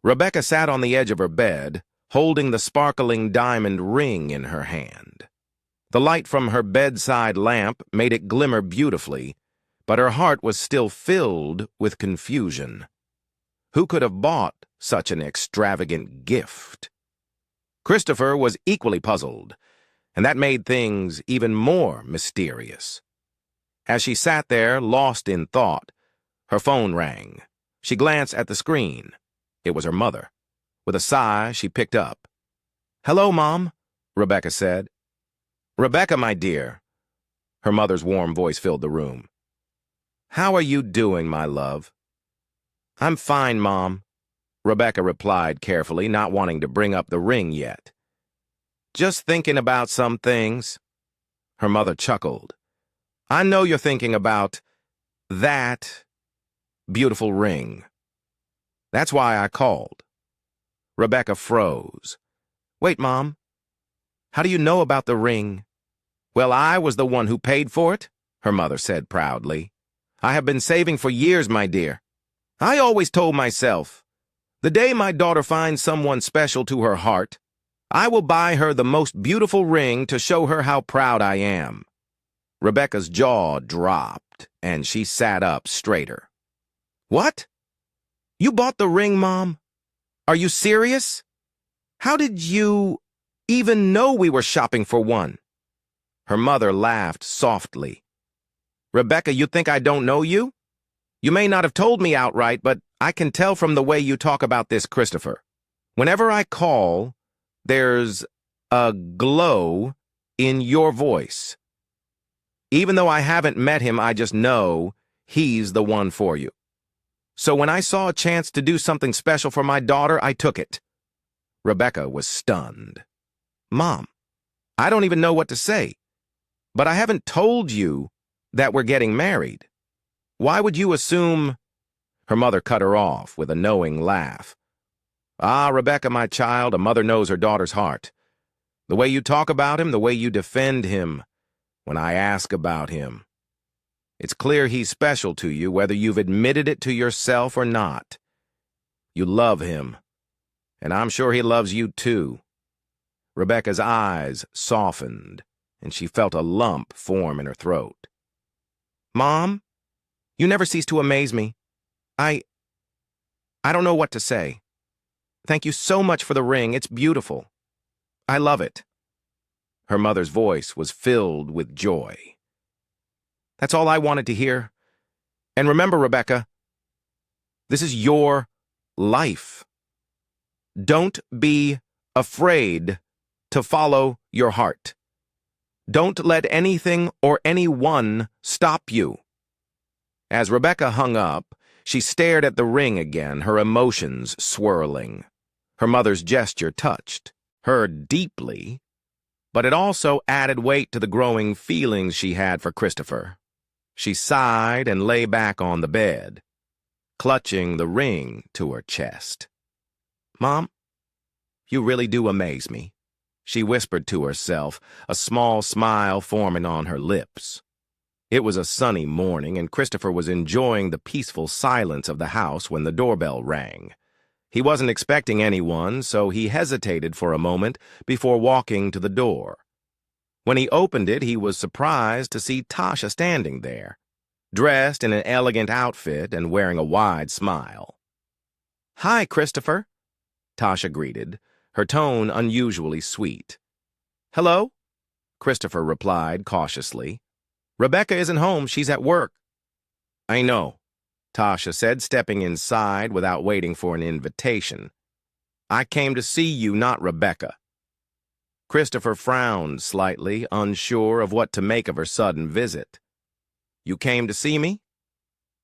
Rebecca sat on the edge of her bed, holding the sparkling diamond ring in her hand. The light from her bedside lamp made it glimmer beautifully, but her heart was still filled with confusion. Who could have bought such an extravagant gift? Christopher was equally puzzled, and that made things even more mysterious. As she sat there, lost in thought, her phone rang. She glanced at the screen. It was her mother. With a sigh, she picked up. "Hello, Mom," Rebecca said. "Rebecca, my dear." Her mother's warm voice filled the room. "How are you doing, my love?" "I'm fine, Mom," Rebecca replied carefully, not wanting to bring up the ring yet. "Just thinking about some things." Her mother chuckled. "I know you're thinking about that beautiful ring. That's why I called." Rebecca froze. "Wait, Mom. How do you know about the ring?" "Well, I was the one who paid for it," her mother said proudly. "I have been saving for years, my dear. I always told myself, the day my daughter finds someone special to her heart, I will buy her the most beautiful ring to show her how proud I am." Rebecca's jaw dropped, and she sat up straighter. "What? You bought the ring, Mom? Are you serious? How did you even know we were shopping for one?" Her mother laughed softly. "Rebecca, you think I don't know you? You may not have told me outright, but I can tell from the way you talk about this Christopher. Whenever I call, there's a glow in your voice. Even though I haven't met him, I just know he's the one for you. So when I saw a chance to do something special for my daughter, I took it." Rebecca was stunned. "Mom, I don't even know what to say. But I haven't told you that we're getting married. Why would you assume—" Her mother cut her off with a knowing laugh. "Ah, Rebecca, my child, a mother knows her daughter's heart. The way you talk about him, the way you defend him when I ask about him. It's clear he's special to you, whether you've admitted it to yourself or not. You love him, and I'm sure he loves you too." Rebecca's eyes softened, and she felt a lump form in her throat. "Mom, you never cease to amaze me. I don't know what to say. Thank you so much for the ring. It's beautiful. I love it." Her mother's voice was filled with joy. "That's all I wanted to hear. And remember, Rebecca, this is your life. Don't be afraid to follow your heart. Don't let anything or anyone stop you." As Rebecca hung up, she stared at the ring again, her emotions swirling. Her mother's gesture touched her deeply, but it also added weight to the growing feelings she had for Christopher. She sighed and lay back on the bed, clutching the ring to her chest. "Mom, you really do amaze me," she whispered to herself, a small smile forming on her lips. It was a sunny morning, and Christopher was enjoying the peaceful silence of the house when the doorbell rang. He wasn't expecting anyone, so he hesitated for a moment before walking to the door. When he opened it, he was surprised to see Tasha standing there, dressed in an elegant outfit and wearing a wide smile. "Hi, Christopher," Tasha greeted, her tone unusually sweet. "Hello?" Christopher replied cautiously. "Rebecca isn't home. She's at work." "I know," Tasha said, stepping inside without waiting for an invitation. "I came to see you, not Rebecca." Christopher frowned slightly, unsure of what to make of her sudden visit. "You came to see me?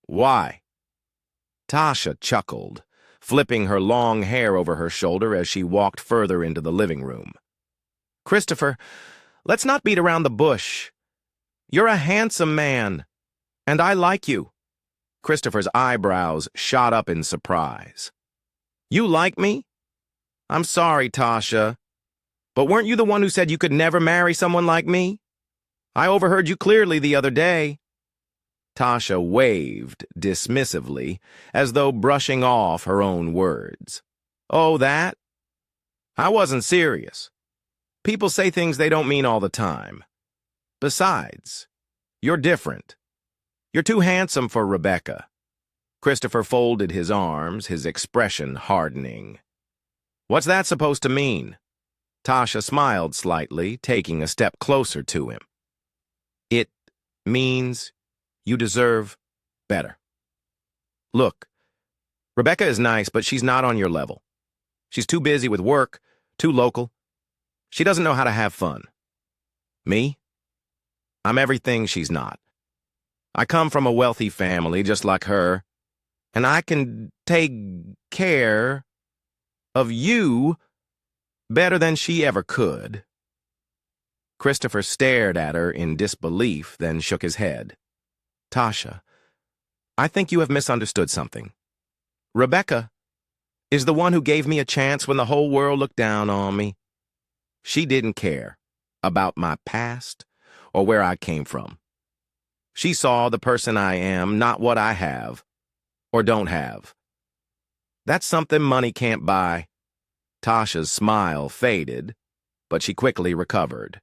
Why?" Tasha chuckled, flipping her long hair over her shoulder as she walked further into the living room. "Christopher, let's not beat around the bush. You're a handsome man, and I like you." Christopher's eyebrows shot up in surprise. "You like me? I'm sorry, Tasha, but weren't you the one who said you could never marry someone like me? I overheard you clearly the other day." Tasha waved dismissively, as though brushing off her own words. Oh, that? I wasn't serious. People say things they don't mean all the time. Besides, you're different. You're too handsome for Rebecca. Christopher folded his arms, his expression hardening. What's that supposed to mean? Tasha smiled slightly, taking a step closer to him. It means you deserve better. Look, Rebecca is nice, but she's not on your level. She's too busy with work, too local. She doesn't know how to have fun. Me? I'm everything she's not. I come from a wealthy family just like her, and I can take care of you better than she ever could. Christopher stared at her in disbelief, then shook his head. Tasha, I think you have misunderstood something. Rebecca is the one who gave me a chance when the whole world looked down on me. She didn't care about my past or where I came from. She saw the person I am, not what I have or don't have. That's something money can't buy. Tasha's smile faded, but she quickly recovered.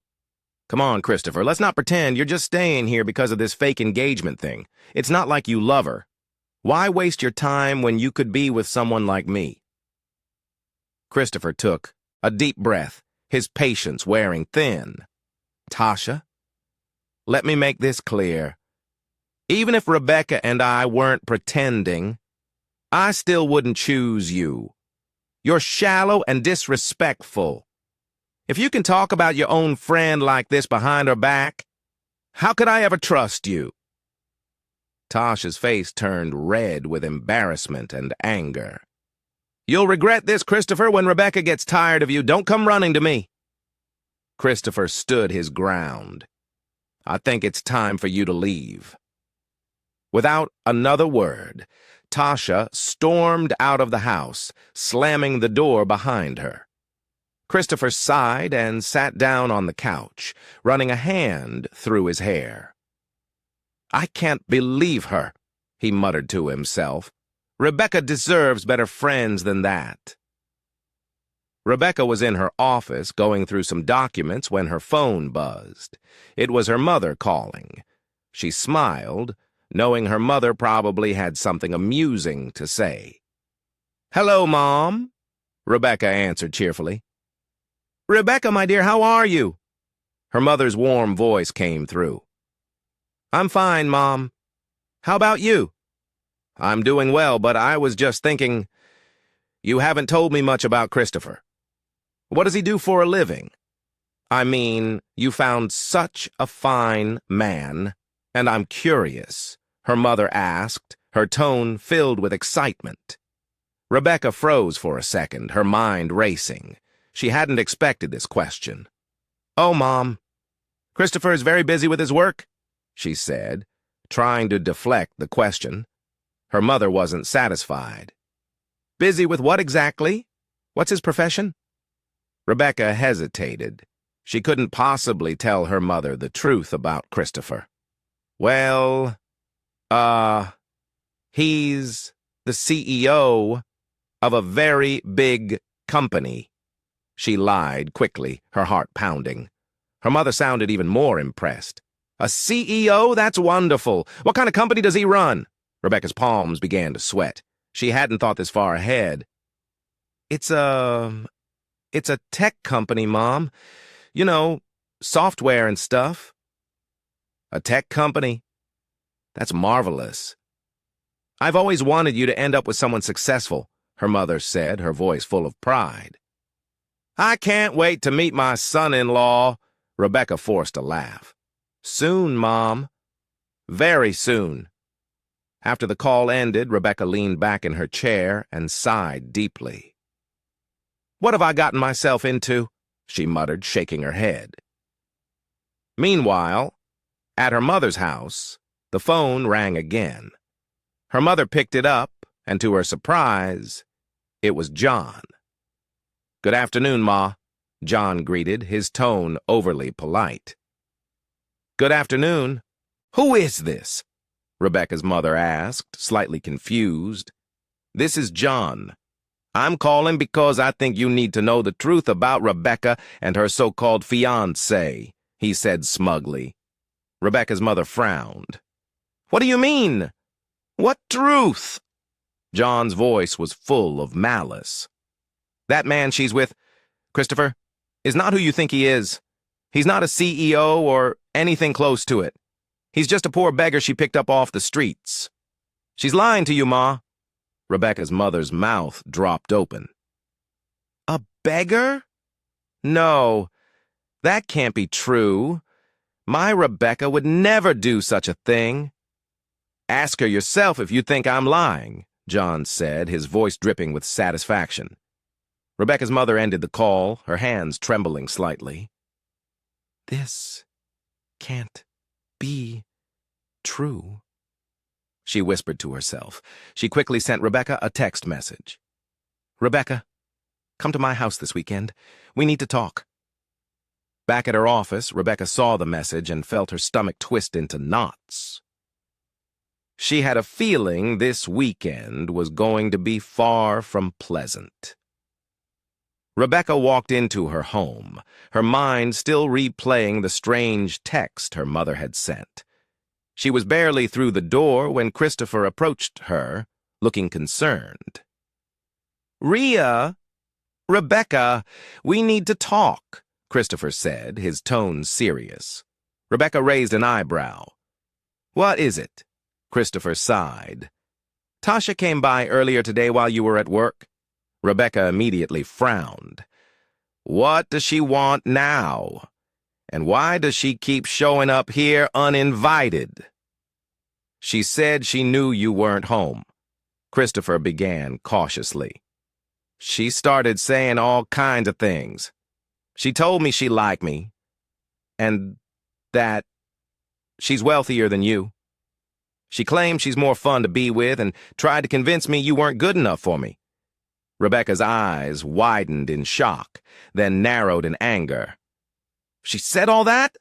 Come on, Christopher, let's not pretend you're just staying here because of this fake engagement thing. It's not like you love her. Why waste your time when you could be with someone like me? Christopher took a deep breath, his patience wearing thin. Tasha, let me make this clear. Even if Rebecca and I weren't pretending, I still wouldn't choose you. You're shallow and disrespectful. If you can talk about your own friend like this behind her back, how could I ever trust you? Tasha's face turned red with embarrassment and anger. You'll regret this, Christopher, when Rebecca gets tired of you. Don't come running to me. Christopher stood his ground. I think it's time for you to leave. Without another word, Tasha stormed out of the house, slamming the door behind her. Christopher sighed and sat down on the couch, running a hand through his hair. I can't believe her, he muttered to himself. Rebecca deserves better friends than that. Rebecca was in her office going through some documents when her phone buzzed. It was her mother calling. She smiled, knowing her mother probably had something amusing to say. Hello, Mom, Rebecca answered cheerfully. Rebecca, my dear, how are you? Her mother's warm voice came through. I'm fine, Mom. How about you? I'm doing well, but I was just thinking, you haven't told me much about Christopher. What does he do for a living? I mean, you found such a fine man, and I'm curious, her mother asked, her tone filled with excitement. Rebecca froze for a second, her mind racing. She hadn't expected this question. Oh, Mom, Christopher is very busy with his work, she said, trying to deflect the question. Her mother wasn't satisfied. Busy with what exactly? What's his profession? Rebecca hesitated. She couldn't possibly tell her mother the truth about Christopher. Well, he's the CEO of a very big company. She lied quickly, her heart pounding. Her mother sounded even more impressed. A CEO? That's wonderful. What kind of company does he run? Rebecca's palms began to sweat. She hadn't thought this far ahead. It's a tech company, Mom. You know, software and stuff. A tech company? That's marvelous. I've always wanted you to end up with someone successful, her mother said, her voice full of pride. I can't wait to meet my son-in-law. Rebecca forced a laugh. Soon, Mom. Very soon. After the call ended, Rebecca leaned back in her chair and sighed deeply. What have I gotten myself into? She muttered, shaking her head. Meanwhile, at her mother's house, the phone rang again. Her mother picked it up, and to her surprise, it was John. Good afternoon, Ma, John greeted, his tone overly polite. Good afternoon. Who is this? Rebecca's mother asked, slightly confused. This is John. I'm calling because I think you need to know the truth about Rebecca and her so-called fiancé, he said smugly. Rebecca's mother frowned. What do you mean? What truth? John's voice was full of malice. That man she's with, Christopher, is not who you think he is. He's not a CEO or anything close to it. He's just a poor beggar she picked up off the streets. She's lying to you, Ma. Rebecca's mother's mouth dropped open. A beggar? No, that can't be true. My Rebecca would never do such a thing. Ask her yourself if you think I'm lying, John said, his voice dripping with satisfaction. Rebecca's mother ended the call, her hands trembling slightly. This can't be true, she whispered to herself. She quickly sent Rebecca a text message. Rebecca, come to my house this weekend. We need to talk. Back at her office, Rebecca saw the message and felt her stomach twist into knots. She had a feeling this weekend was going to be far from pleasant. Rebecca walked into her home, her mind still replaying the strange text her mother had sent. She was barely through the door when Christopher approached her, looking concerned. Rebecca, we need to talk, Christopher said, his tone serious. Rebecca raised an eyebrow. What is it? Christopher sighed. Tasha came by earlier today while you were at work. Rebecca immediately frowned. What does she want now? And why does she keep showing up here uninvited? She said she knew you weren't home. Christopher began cautiously. She started saying all kinds of things. She told me she liked me, and that she's wealthier than you. She claimed she's more fun to be with and tried to convince me you weren't good enough for me. Rebecca's eyes widened in shock, then narrowed in anger. She said all that?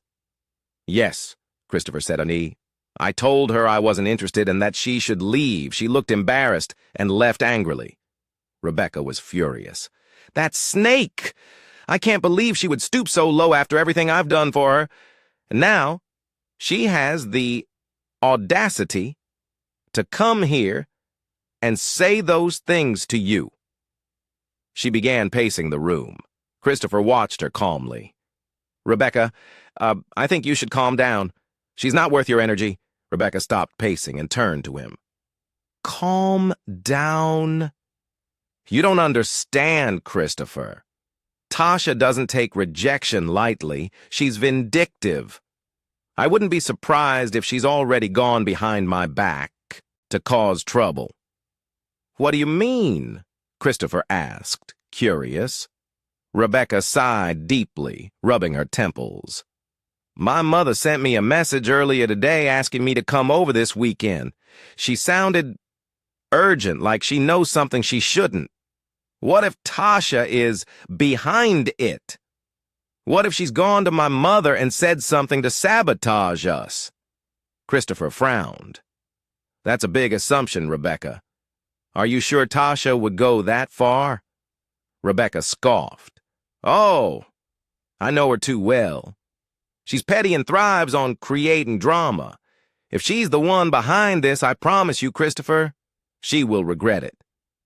Yes, Christopher said uneasily. I told her I wasn't interested and that she should leave. She looked embarrassed and left angrily. Rebecca was furious. That snake! I can't believe she would stoop so low after everything I've done for her. And now, she has the audacity to come here and say those things to you. She began pacing the room. Christopher watched her calmly. Rebecca, I think you should calm down. She's not worth your energy. Rebecca stopped pacing and turned to him. Calm down? You don't understand, Christopher. Tasha doesn't take rejection lightly. She's vindictive. I wouldn't be surprised if she's already gone behind my back to cause trouble. What do you mean? Christopher asked, curious. Rebecca sighed deeply, rubbing her temples. My mother sent me a message earlier today asking me to come over this weekend. She sounded urgent, like she knows something she shouldn't. What if Tasha is behind it? What if she's gone to my mother and said something to sabotage us? Christopher frowned. That's a big assumption, Rebecca. Are you sure Tasha would go that far? Rebecca scoffed. Oh, I know her too well. She's petty and thrives on creating drama. If she's the one behind this, I promise you, Christopher, she will regret it.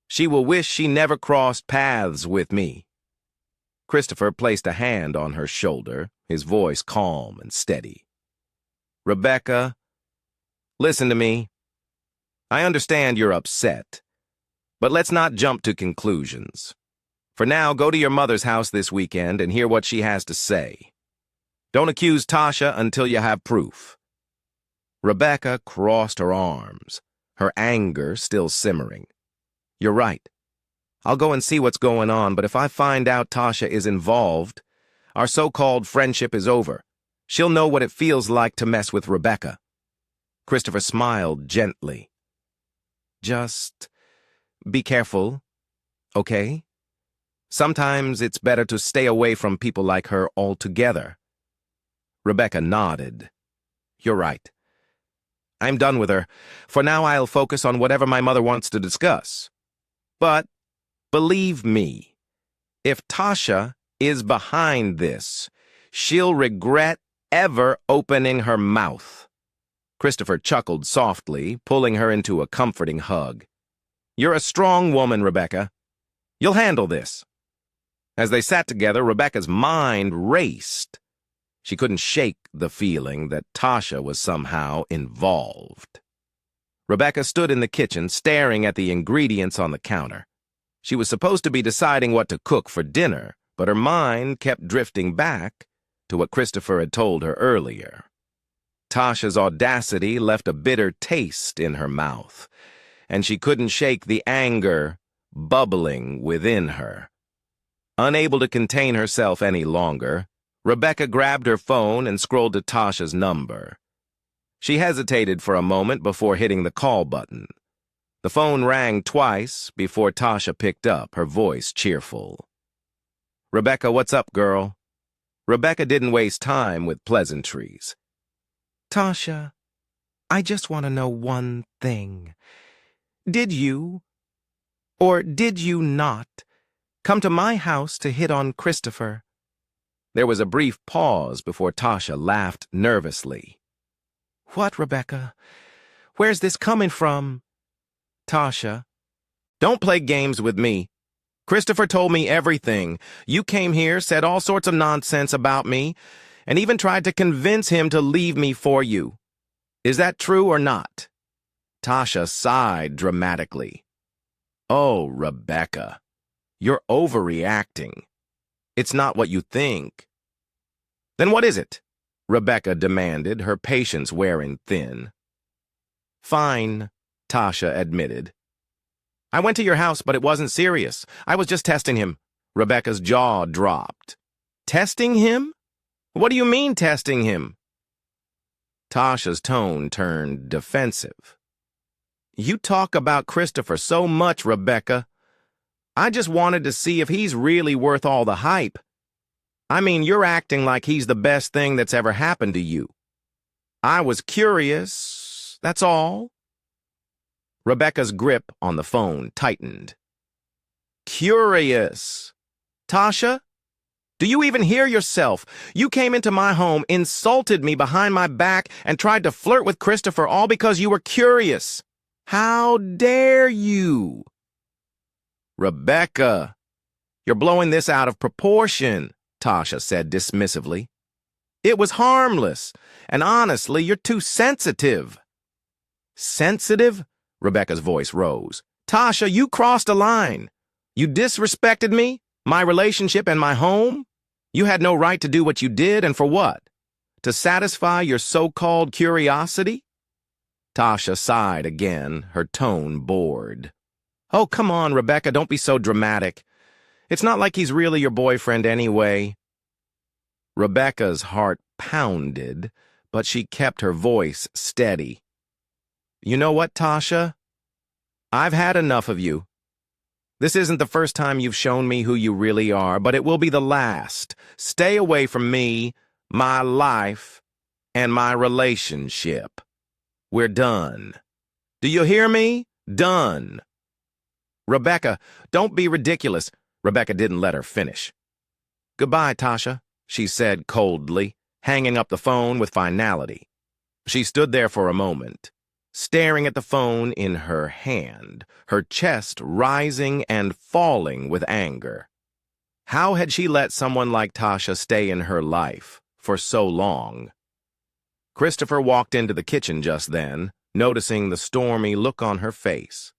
She will wish she never crossed paths with me. Christopher placed a hand on her shoulder, his voice calm and steady. Rebecca, listen to me. I understand you're upset, but let's not jump to conclusions. For now, go to your mother's house this weekend and hear what she has to say. Don't accuse Tasha until you have proof. Rebecca crossed her arms, her anger still simmering. You're right. I'll go and see what's going on, but if I find out Tasha is involved, our so-called friendship is over. She'll know what it feels like to mess with Rebecca. Christopher smiled gently. Just be careful, okay? Sometimes it's better to stay away from people like her altogether. Rebecca nodded. You're right. I'm done with her. For now, I'll focus on whatever my mother wants to discuss. But Believe me, if Tasha is behind this, she'll regret ever opening her mouth." Christopher chuckled softly, pulling her into a comforting hug. "You're a strong woman, Rebecca. You'll handle this." As they sat together, Rebecca's mind raced. She couldn't shake the feeling that Tasha was somehow involved. Rebecca stood in the kitchen, staring at the ingredients on the counter. She was supposed to be deciding what to cook for dinner, but her mind kept drifting back to what Christopher had told her earlier. Tasha's audacity left a bitter taste in her mouth, and she couldn't shake the anger bubbling within her. Unable to contain herself any longer, Rebecca grabbed her phone and scrolled to Tasha's number. She hesitated for a moment before hitting the call button. The phone rang twice before Tasha picked up, her voice cheerful. "Rebecca, what's up, girl?" Rebecca didn't waste time with pleasantries. "Tasha, I just want to know one thing. Did you, or did you not, come to my house to hit on Christopher?" There was a brief pause before Tasha laughed nervously. "What, Rebecca? Where's this coming from?" "Tasha, don't play games with me. Christopher told me everything. You came here, said all sorts of nonsense about me, and even tried to convince him to leave me for you. Is that true or not?" Tasha sighed dramatically. "Oh, Rebecca, you're overreacting. It's not what you think." "Then what is it?" Rebecca demanded, her patience wearing thin. "Fine," Tasha admitted. "I went to your house, but it wasn't serious. I was just testing him." Rebecca's jaw dropped. "Testing him? What do you mean, testing him?" Tasha's tone turned defensive. "You talk about Christopher so much, Rebecca. I just wanted to see if he's really worth all the hype. I mean, you're acting like he's the best thing that's ever happened to you. I was curious, that's all." Rebecca's grip on the phone tightened. "Curious? Tasha? Do you even hear yourself? You came into my home, insulted me behind my back, and tried to flirt with Christopher all because you were curious. How dare you?" "Rebecca, you're blowing this out of proportion," Tasha said dismissively. "It was harmless, and honestly, you're too sensitive." "Sensitive?" Rebecca's voice rose. "Tasha, you crossed a line. You disrespected me, my relationship, and my home. You had no right to do what you did, and for what? To satisfy your so-called curiosity?" Tasha sighed again, her tone bored. "Oh, come on, Rebecca, don't be so dramatic. It's not like he's really your boyfriend anyway." Rebecca's heart pounded, but she kept her voice steady. "You know what, Tasha? I've had enough of you. This isn't the first time you've shown me who you really are, but it will be the last. Stay away from me, my life, and my relationship. We're done. Do you hear me? Done." "Rebecca, don't be ridiculous." Rebecca didn't let her finish. "Goodbye, Tasha," she said coldly, hanging up the phone with finality. She stood there for a moment, staring at the phone in her hand, her chest rising and falling with anger. How had she let someone like Tasha stay in her life for so long? Christopher walked into the kitchen just then, noticing the stormy look on her face.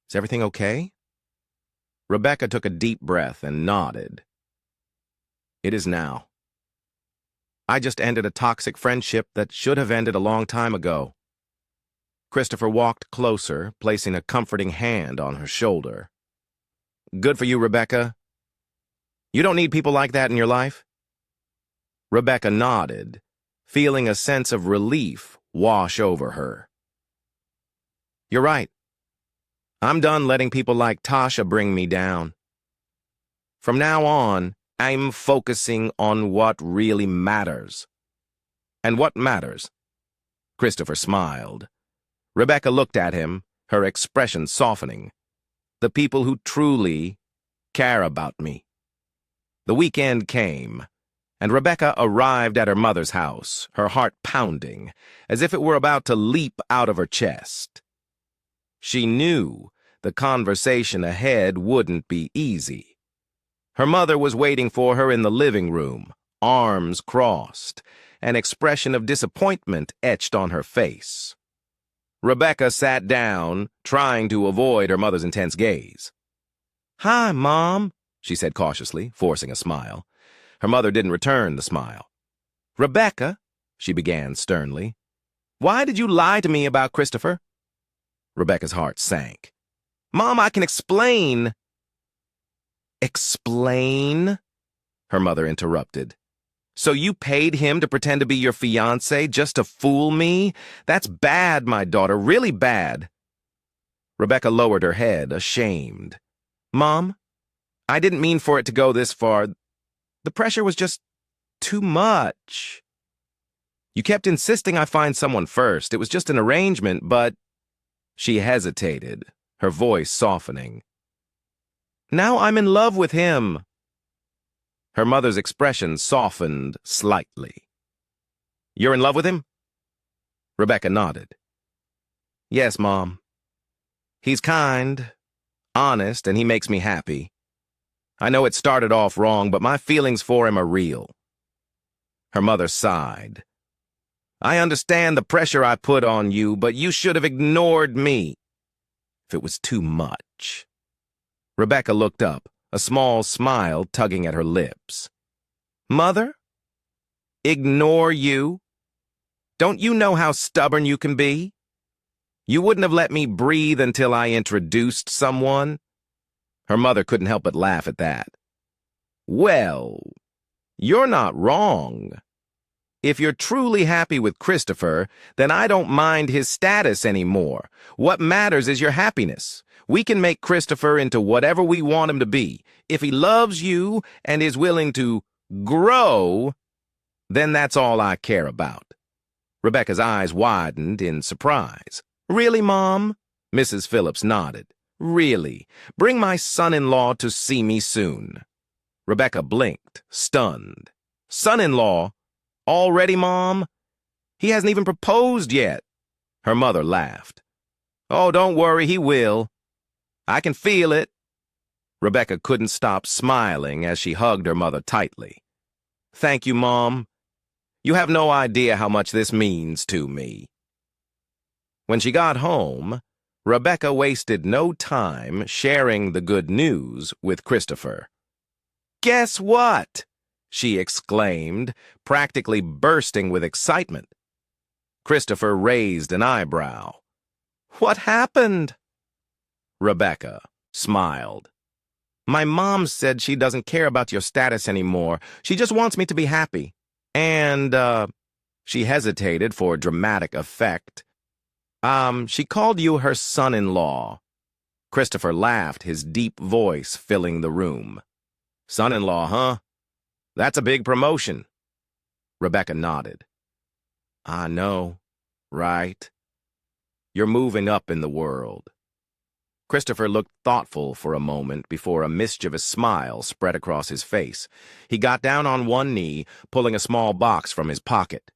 "Is everything okay?" Rebecca took a deep breath and nodded. "It is now. I just ended a toxic friendship that should have ended a long time ago." Christopher walked closer, placing a comforting hand on her shoulder. "Good for you, Rebecca. You don't need people like that in your life?" Rebecca nodded, feeling a sense of relief wash over her. "You're right. I'm done letting people like Tasha bring me down. From now on, I'm focusing on what really matters." "And what matters?" Christopher smiled. Rebecca looked at him, her expression softening. the people who truly care about me. The weekend came, and Rebecca arrived at her mother's house, her heart pounding, as if it were about to leap out of her chest. She knew the conversation ahead wouldn't be easy. Her mother was waiting for her in the living room, arms crossed, an expression of disappointment etched on her face. Rebecca sat down, trying to avoid her mother's intense gaze. "Hi, Mom," she said cautiously, forcing a smile. Her mother didn't return the smile. "Rebecca," she began sternly, "why did you lie to me about Christopher?" Rebecca's heart sank. "Mom, I can explain." "Explain?" her mother interrupted. "So you paid him to pretend to be your fiancé just to fool me? That's bad, my daughter, really bad." Rebecca lowered her head, ashamed. "Mom, I didn't mean for it to go this far. The pressure was just too much. You kept insisting I find someone first. It was just an arrangement, but—" She hesitated, her voice softening. "Now I'm in love with him." Her mother's expression softened slightly. "You're in love with him?" Rebecca nodded. "Yes, Mom. He's kind, honest, and he makes me happy. I know it started off wrong, but my feelings for him are real." Her mother sighed. "I understand the pressure I put on you, but you should have ignored me." If it was too much. Rebecca looked up, a small smile tugging at her lips. "Mother? Ignore you? Don't you know how stubborn you can be? You wouldn't have let me breathe until I introduced someone?" Her mother couldn't help but laugh at that. "Well, you're not wrong. If you're truly happy with Christopher, then I don't mind his status anymore. What matters is your happiness. We can make Christopher into whatever we want him to be. If he loves you and is willing to grow, then that's all I care about." Rebecca's eyes widened in surprise. "Really, Mom?" Mrs. Phillips nodded. "Really. Bring my son-in-law to see me soon." Rebecca blinked, stunned. "Son-in-law? Already, Mom? He hasn't even proposed yet." Her mother laughed. "Oh, don't worry, he will. I can feel it." Rebecca couldn't stop smiling as she hugged her mother tightly. "Thank you, Mom. You have no idea how much this means to me." When she got home, Rebecca wasted no time sharing the good news with Christopher. "Guess what?" she exclaimed, practically bursting with excitement. Christopher raised an eyebrow. "What happened?" Rebecca smiled. "My mom said she doesn't care about your status anymore. She just wants me to be happy. And, she hesitated for dramatic effect. She called you her son-in-law." Christopher laughed, his deep voice filling the room. "Son-in-law, huh? That's a big promotion." Rebecca nodded. "I know, right? You're moving up in the world." Christopher looked thoughtful for a moment before a mischievous smile spread across his face. He got down on one knee, pulling a small box from his pocket.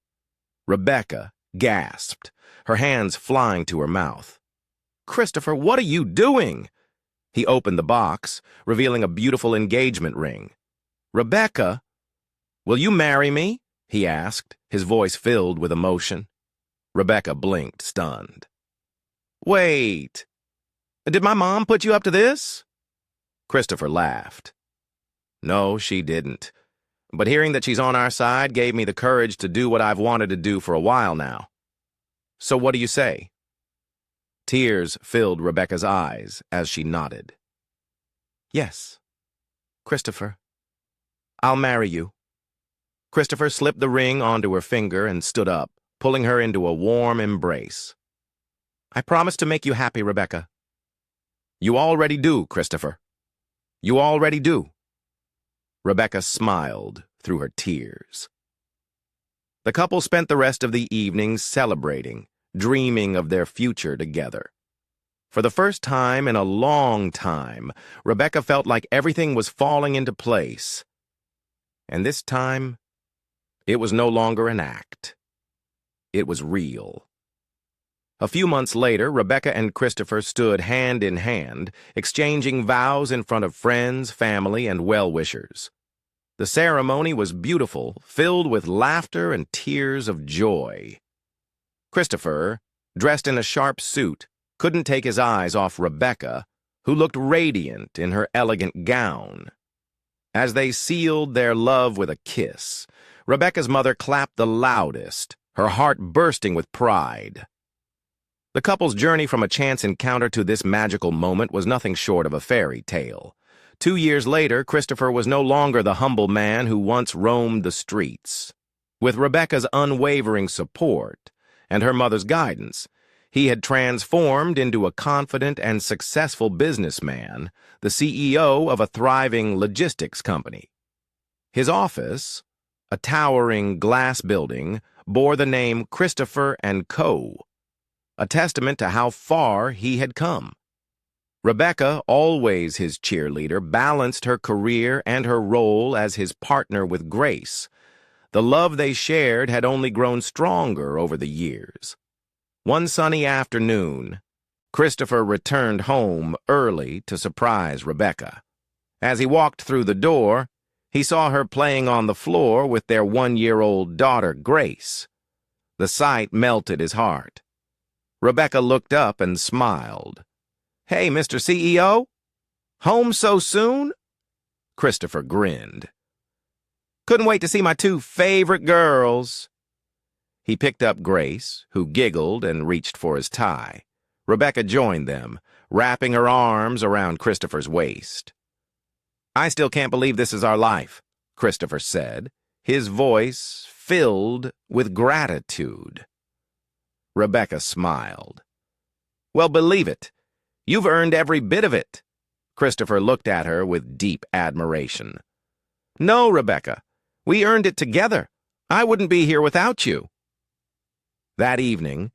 Rebecca gasped, her hands flying to her mouth. "Christopher, what are you doing?" He opened the box, revealing a beautiful engagement ring. "Rebecca, will you marry me?" he asked, his voice filled with emotion. Rebecca blinked, stunned. "Wait. Did my mom put you up to this?" Christopher laughed. "No, she didn't. But hearing that she's on our side gave me the courage to do what I've wanted to do for a while now. So what do you say?" Tears filled Rebecca's eyes as she nodded. "Yes, Christopher, I'll marry you." Christopher slipped the ring onto her finger and stood up, pulling her into a warm embrace. "I promise to make you happy, Rebecca." "You already do, Christopher. You already do." Rebecca smiled through her tears. The couple spent the rest of the evening celebrating, dreaming of their future together. For the first time in a long time, Rebecca felt like everything was falling into place. And this time, it was no longer an act. It was real. A few months later, Rebecca and Christopher stood hand in hand, exchanging vows in front of friends, family, and well-wishers. The ceremony was beautiful, filled with laughter and tears of joy. Christopher, dressed in a sharp suit, couldn't take his eyes off Rebecca, who looked radiant in her elegant gown. As they sealed their love with a kiss, Rebecca's mother clapped the loudest, her heart bursting with pride. The couple's journey from a chance encounter to this magical moment was nothing short of a fairy tale. 2 years later, Christopher was no longer the humble man who once roamed the streets. With Rebecca's unwavering support and her mother's guidance, he had transformed into a confident and successful businessman, the CEO of a thriving logistics company. His office, a towering glass building, bore the name Christopher & Co., a testament to how far he had come. Rebecca, always his cheerleader, balanced her career and her role as his partner with grace. The love they shared had only grown stronger over the years. One sunny afternoon, Christopher returned home early to surprise Rebecca. As he walked through the door, he saw her playing on the floor with their 1-year-old daughter, Grace. The sight melted his heart. Rebecca looked up and smiled. "Hey, Mr. CEO? Home so soon?" Christopher grinned. "Couldn't wait to see my 2 favorite girls." He picked up Grace, who giggled and reached for his tie. Rebecca joined them, wrapping her arms around Christopher's waist. "I still can't believe this is our life," Christopher said, his voice filled with gratitude. Rebecca smiled. "Well, believe it. You've earned every bit of it." Christopher looked at her with deep admiration. "No, Rebecca. We earned it together. I wouldn't be here without you." That evening,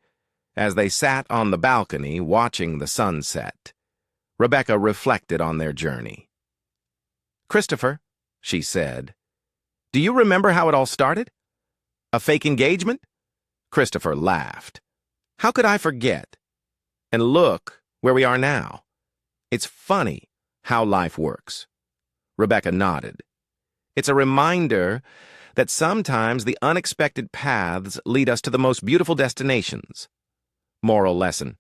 as they sat on the balcony watching the sunset, Rebecca reflected on their journey. "Christopher," she said, "do you remember how it all started? A fake engagement?" Christopher laughed. "How could I forget? And look where we are now. It's funny how life works." Rebecca nodded. "It's a reminder that sometimes the unexpected paths lead us to the most beautiful destinations." Moral lesson: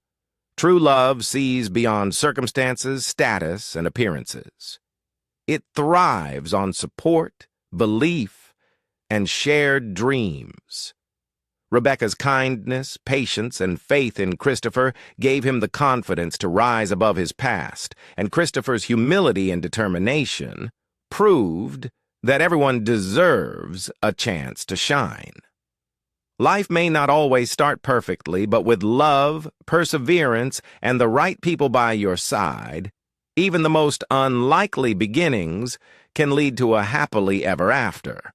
true love sees beyond circumstances, status, and appearances. It thrives on support, belief, and shared dreams. Rebecca's kindness, patience, and faith in Christopher gave him the confidence to rise above his past, and Christopher's humility and determination proved that everyone deserves a chance to shine. Life may not always start perfectly, but with love, perseverance, and the right people by your side, even the most unlikely beginnings can lead to a happily ever after.